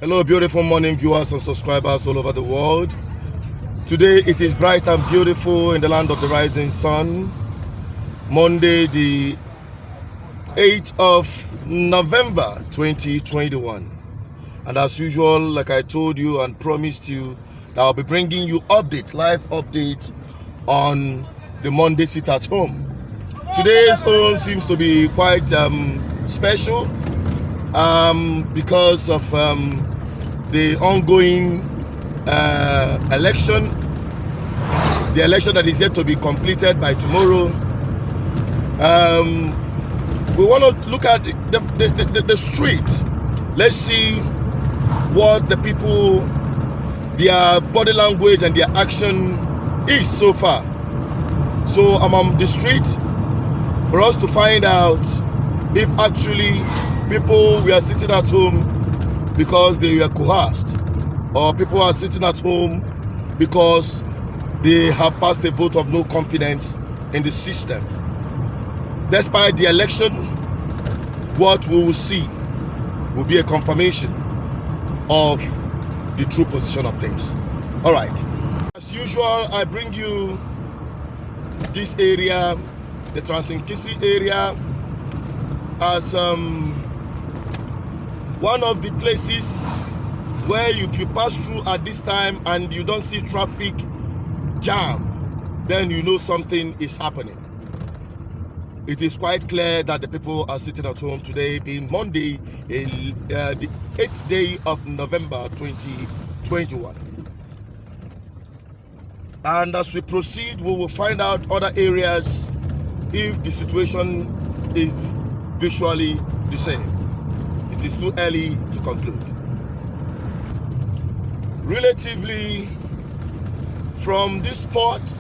Hello, beautiful morning viewers and subscribers all over the world. Today it is bright and beautiful in the land of the rising sun. Monday, the 8th of November 2021. And as usual, like I told you and promised you, that I'll be bringing you live update on the Monday sit at home. Today's own seems to be quite special because of the ongoing election, the election that is yet to be completed by tomorrow. We want to look at the street. Let's see what the people, their body language and their action is so far. So I'm on the street for us to find out if actually people were sitting at home because they were coerced, or people are sitting at home because they have passed a vote of no confidence in the system. Despite the election, what we will see will be a confirmation of the true position of things. All right. As usual, I bring you this area, the Transient PC Area, as one of the places where if you pass through at this time and you don't see traffic jam, then you know something is happening. It is quite clear that the people are sitting at home today, being Monday, the 8th day of November 2021. And as we proceed, we will find out other areas if the situation is visually the same. It is too early to conclude. Relatively, from this spot,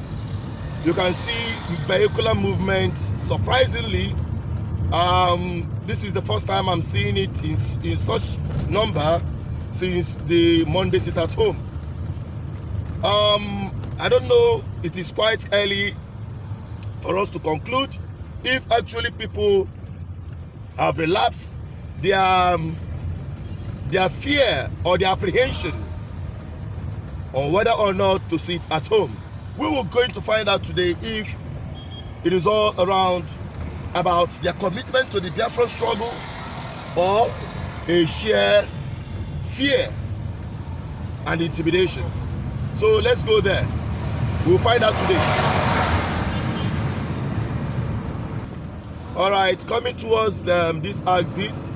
you can see vehicular movement. Surprisingly, this is the first time I'm seeing it in such number since the Monday sit at home. I don't know, it is quite early for us to conclude if actually people have relapsed their fear or their apprehension on whether or not to sit at home. We were going to find out today if it is all around about their commitment to the Biafran struggle or a sheer fear and intimidation. So let's go there. We'll find out today. All right, coming towards this axis,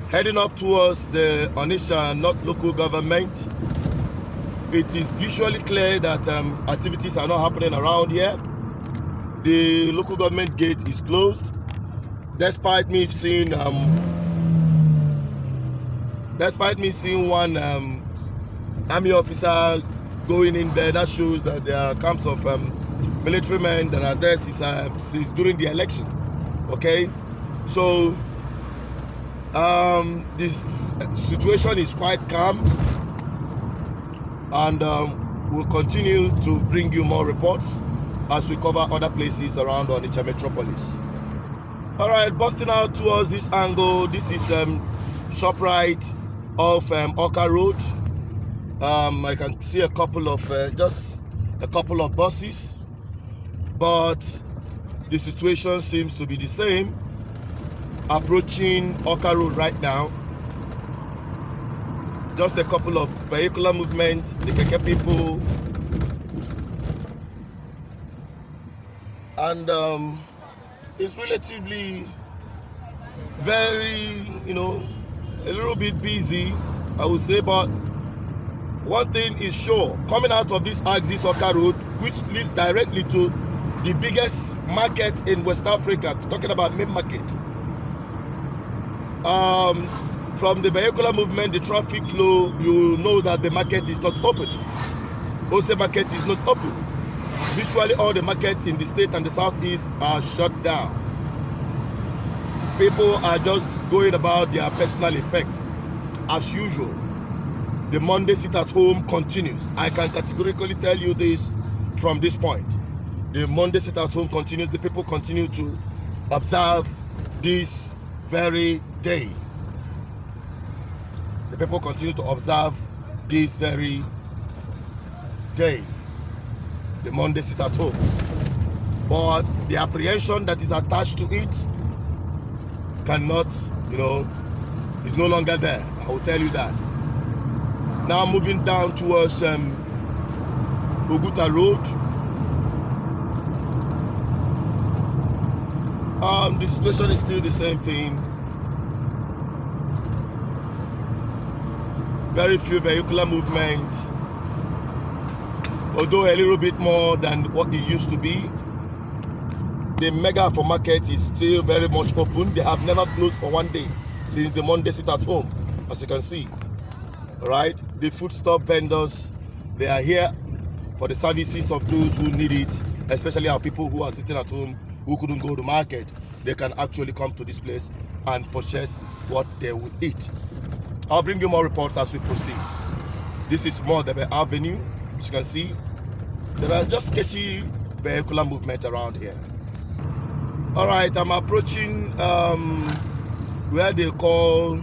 heading up towards the Onitsha North local government. It is visually clear that activities are not happening around here. The local government gate is closed, despite me seeing one army officer going in there. That shows that there are camps of military men that are there since during the election. Okay, so this situation is quite calm, and we'll continue to bring you more reports as we cover other places around Onitsha metropolis. All right, busting out towards this angle, this is ShopRite of Oka Road. I can see a couple of just a couple of buses, but the situation seems to be the same. Approaching Oka Road right now, just a couple of vehicular movement, the Keke people, and it's relatively very, a little bit busy, I would say. But one thing is sure, coming out of this axis Oka Road, which leads directly to the biggest market in West Africa, talking about main market. From the vehicular movement, the traffic flow, you know that the market is not open. Ose market is not open. Visually, all the markets in the state and the southeast are shut down. People are just going about their personal effect. As usual, the Monday sit at home continues. I can categorically tell you this from this point. The Monday sit at home continues. The people continue to observe this very day. the people continue to observe this very day, the Monday sit at home. But the apprehension that is attached to it cannot, is no longer there. I will tell you that. Now moving down towards Oguta Road. The situation is still the same thing. Very few vehicular movement, although a little bit more than what it used to be. The mega for market is still very much open. They have never closed for one day since the Monday sit at home, as you can see. All right, the foodstuff vendors, they are here for the services of those who need it, especially our people who are sitting at home who couldn't go to market. They can actually come to this place and purchase what they will eat. I'll bring you more reports as we proceed. This is Modebe Avenue. As you can see, there are just sketchy vehicular movement around here. All right, I'm approaching where they call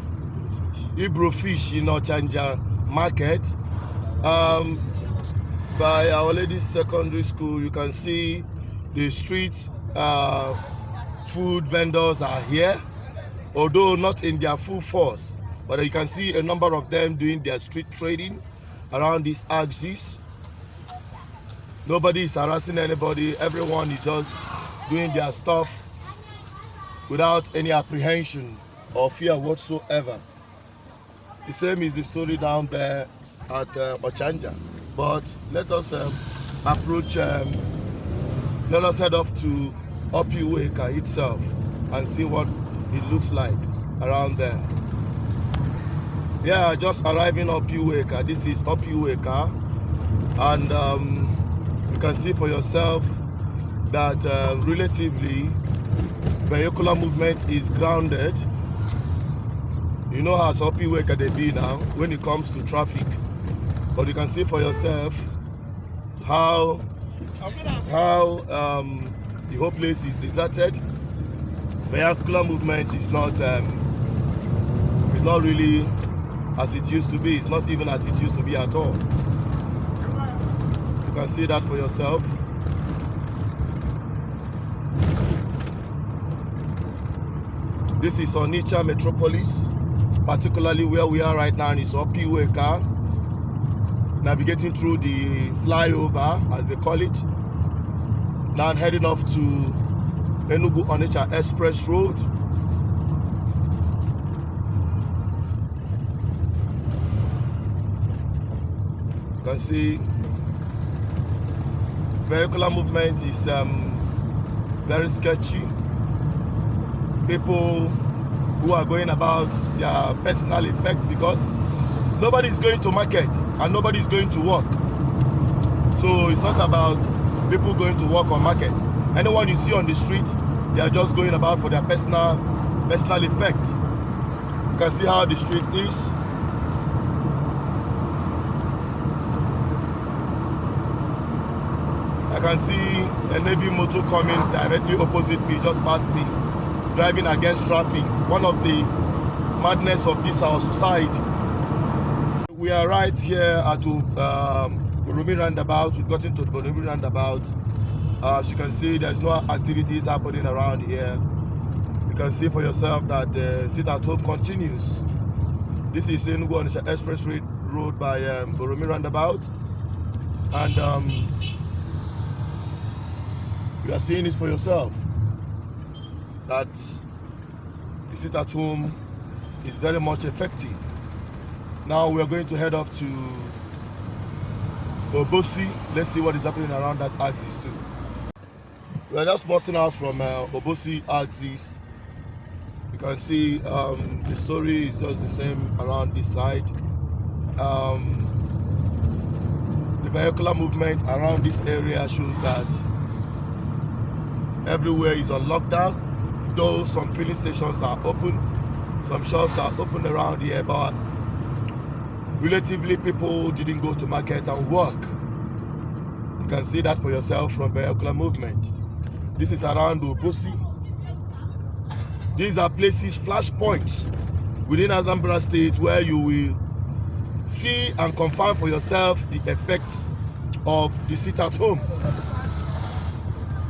Ibro Fish in Ochanja Market, by Our Lady Secondary School. You can see the street food vendors are here, although not in their full force, but you can see a number of them doing their street trading around these axis. Nobody is harassing anybody. Everyone is just doing their stuff without any apprehension or fear whatsoever. The same is the story down there at Ochanja. But let us approach, let us head off to Opiweka itself and see what it looks like around there. Yeah, just arriving Opiweka. This is Opiweka, and you can see for yourself that relatively vehicular movement is grounded. You know how Opiweka they be now when it comes to traffic, but you can see for yourself how the whole place is deserted. Vehicular movement is not really as it used to be. It's not even as it used to be at all. You can see that for yourself. This is Onitsha Metropolis, particularly where we are right now is Opiweka, navigating through the flyover, as they call it. Now I'm heading off to Enugu Onitsha Express Road. You can see vehicular movement is very sketchy. People who are going about their personal effect, because nobody is going to market and nobody is going to work. So it's not about people going to work or market. Anyone you see on the street, they are just going about for their personal effect. You can see how the street is. I can see a Navy motor coming directly opposite me, just past me, driving against traffic. One of the madness of this our society. We are right here at Boromir roundabout. We've gotten to the Boromir roundabout. As you can see, there's no activities happening around here. You can see for yourself that the sit at home continues. This is Enugu Onitsha Express Road by Boromir roundabout, and you are seeing this for yourself, that the sit at home is very much effective. Now we are going to head off to Obosi. Let's see what is happening around that axis too. We are just busting out from Obosi axis. You can see the story is just the same around this side. The vehicular movement around this area shows that everywhere is on lockdown, though some filling stations are open, some shops are open around here, but relatively people didn't go to market and work. You can see that for yourself from vehicular movement. This is around Obosi. These are places, flashpoints, within Anambra State, where you will see and confirm for yourself the effect of the sit-at-home,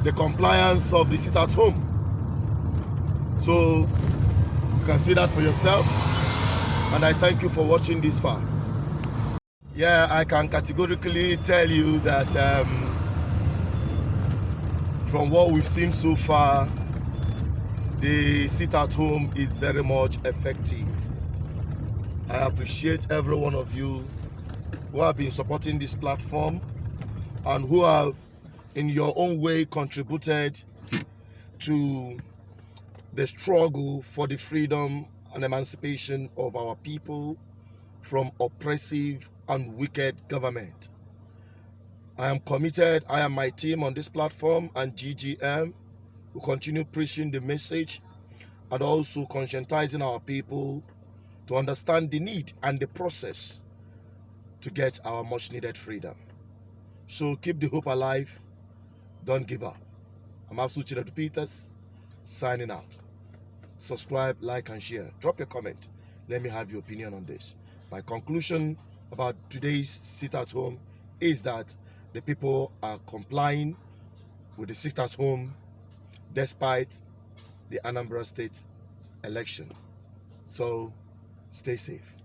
the compliance of the sit-at-home. So you can see that for yourself, and I thank you for watching this far. Yeah, I can categorically tell you that from what we've seen so far, the sit-at-home is very much effective. I appreciate every one of you who have been supporting this platform and who have in your own way contributed to the struggle for the freedom and emancipation of our people from oppressive and wicked government. I am committed, I and my team on this platform and GGM will continue preaching the message and also conscientizing our people to understand the need and the process to get our much needed freedom. So keep the hope alive, don't give up. I'm Asuchi Peters, signing out. Subscribe, like, and share. Drop your comment. Let me have your opinion on this. My conclusion about today's sit-at-home is that the people are complying with the sit-at-home despite the Anambra State election. So stay safe.